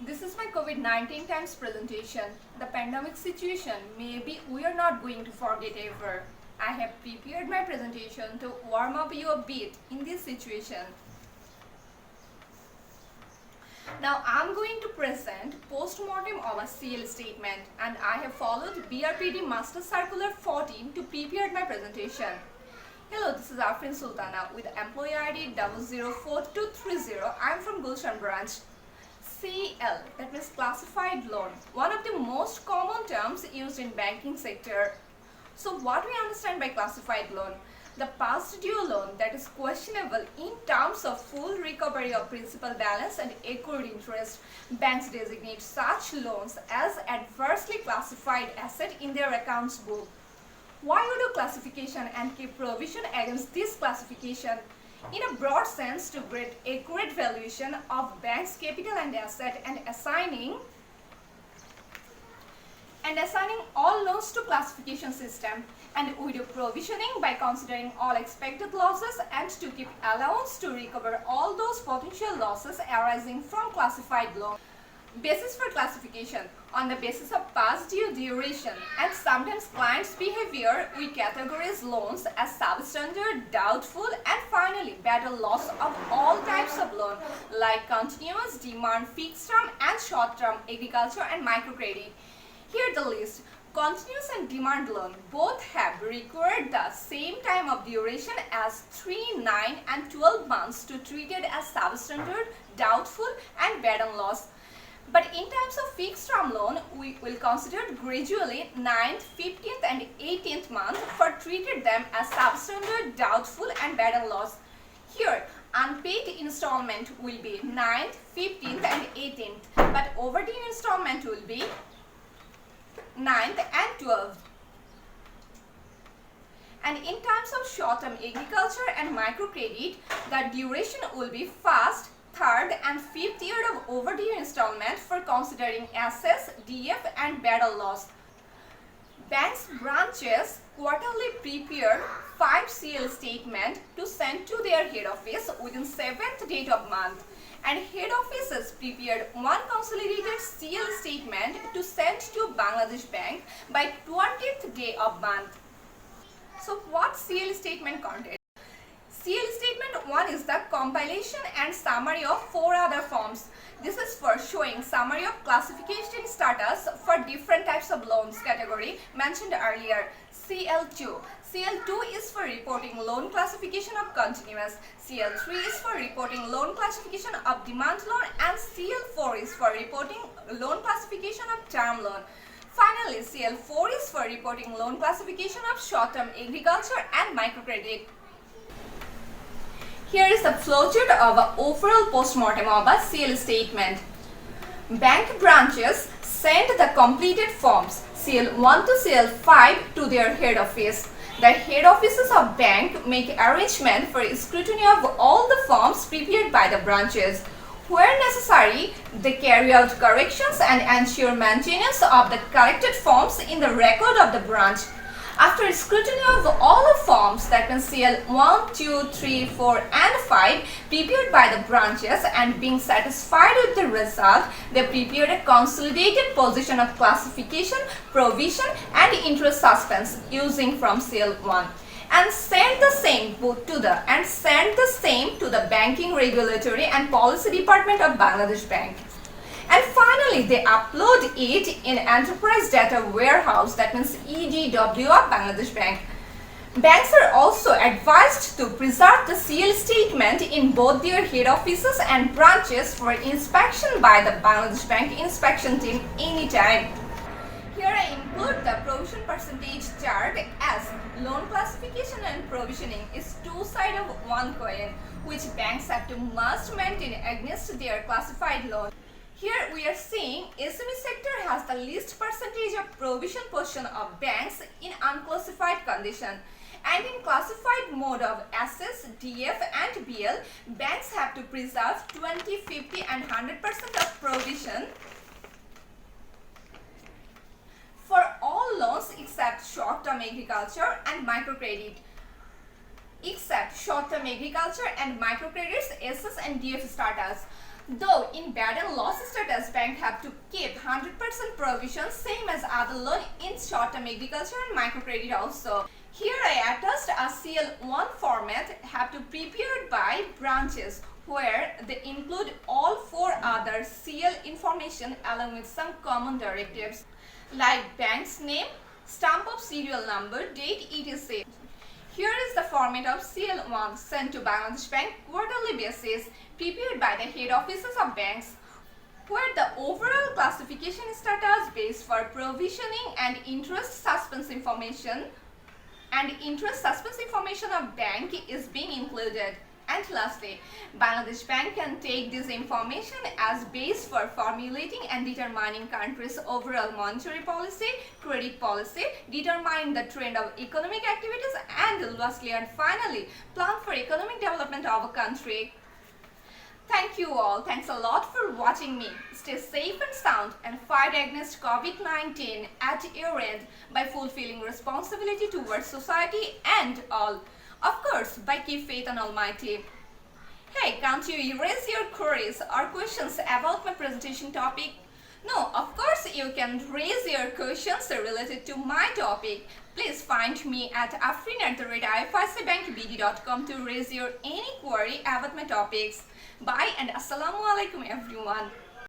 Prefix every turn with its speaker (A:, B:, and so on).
A: This is my COVID-19 times presentation. The pandemic situation maybe we are not going to forget ever. I have prepared my presentation to warm up you a bit in this situation. Now I am going to present postmortem of a CL statement, and I have followed BRPD Master Circular 14 to prepare my presentation. Hello, this is Afren Sultana with employee ID 004230. I am from Gulshan branch. CL, that means classified loan, one of the most common terms used in banking sector. So what we understand by classified loan? The past due loan that is questionable in terms of full recovery of principal balance and accrued interest. Banks designate such loans as adversely classified asset in their accounts book. Why we do classification and keep provision against this classification? In a broad sense, to get accurate valuation of bank's capital and asset and assigning all loans to classification system, and we do provisioning by considering all expected losses and to keep allowance to recover all those potential losses arising from classified loan. Basis for classification: on the basis of past due duration and sometimes client's behavior, we categorize loans as substandard, doubtful, and finally bad or loss of all types of loan like continuous, demand, fixed term, and short term, agriculture, and microcredit. Here the list. Continuous and demand loan both have required the same time of duration as 3, 9, and 12 months to treated as substandard, doubtful, and bad and loss. But in terms of fixed term loan, we will consider gradually 9th, 15th, and 18th month for treated them as substandard, doubtful, and bad and loss. Here, unpaid installment will be 9th, 15th, and 18th, but overdue installment will be 9th and 12th. And in terms of short-term agriculture and microcredit, the duration will be first, third, and fifth year of overdue installment for considering assets, DF, and bad or loss. Banks branches quarterly prepare 5 CL statement to send to their head office within 7th date of month, and head offices prepared 1 consolidated CL statement to send to Bangladesh Bank by 20th day of month. So what CL statement contains? CL statement 1 is the compilation and summary of 4 other forms. This is for showing summary of classification status for different types of loans category mentioned earlier. CL2. CL2 is for reporting loan classification of continuous. CL3 is for reporting loan classification of demand loan, and CL4 is for reporting loan classification of term loan. Finally, CL4 is for reporting loan classification of short-term agriculture and microcredit. Here is a flowchart of an overall postmortem of a CL statement. Bank branches send the completed forms CL1 to CL5 to their head office. The head offices of bank make arrangement for scrutiny of all the forms prepared by the branches. Where necessary, they carry out corrections and ensure maintenance of the corrected forms in the record of the branch. After scrutiny of all the forms, that means CL 1, 2, 3, 4, and 5 prepared by the branches, and being satisfied with the result, they prepared a consolidated position of classification, provision, and interest suspense using from CL 1, and send the same to the Banking Regulatory and Policy Department of Bangladesh Bank. And finally, they upload it in Enterprise Data Warehouse, that means EDW of Bangladesh Bank. Banks are also advised to preserve the CL statement in both their head offices and branches for inspection by the Bangladesh Bank inspection team anytime. Here I include the provision percentage chart, as loan classification and provisioning is two sides of one coin, which banks have to must maintain against their classified loan. Here we are seeing SME sector has the least percentage of provision portion of banks in unclassified condition, and in classified mode of assets, DF, and BL, banks have to preserve 20, 50, and 100% of provision for all loans except short-term agriculture and microcredit. SS and DF status. Though in bad and loss status, as bank have to keep 100% provision, same as other loan in short-term agriculture and microcredit also. Here I attached a CL1 format have to prepared by branches where they include all 4 other CL information along with some common directives like bank's name, stamp of serial number, date, etc. Here is the format of CL1 sent to Bangladesh Bank quarterly basis, prepared by the head offices of banks, where the overall classification status base for provisioning and interest suspense information of bank is being included. And lastly, Bangladesh Bank can take this information as base for formulating and determining country's overall monetary policy, credit policy, determine the trend of economic activities, and lastly and finally, plan for economic development of a country. Thank you all. Thanks a lot for watching me. Stay safe and sound and fight against COVID-19 at your end by fulfilling responsibility towards society and all. Of course, by keep faith in Almighty. Hey, can't you erase your queries or questions about my presentation topic? No, of course you can raise your questions related to my topic. Please find me at afren@ificbankbd.com to raise your any query about my topics. Bye and Assalamu alaikum everyone.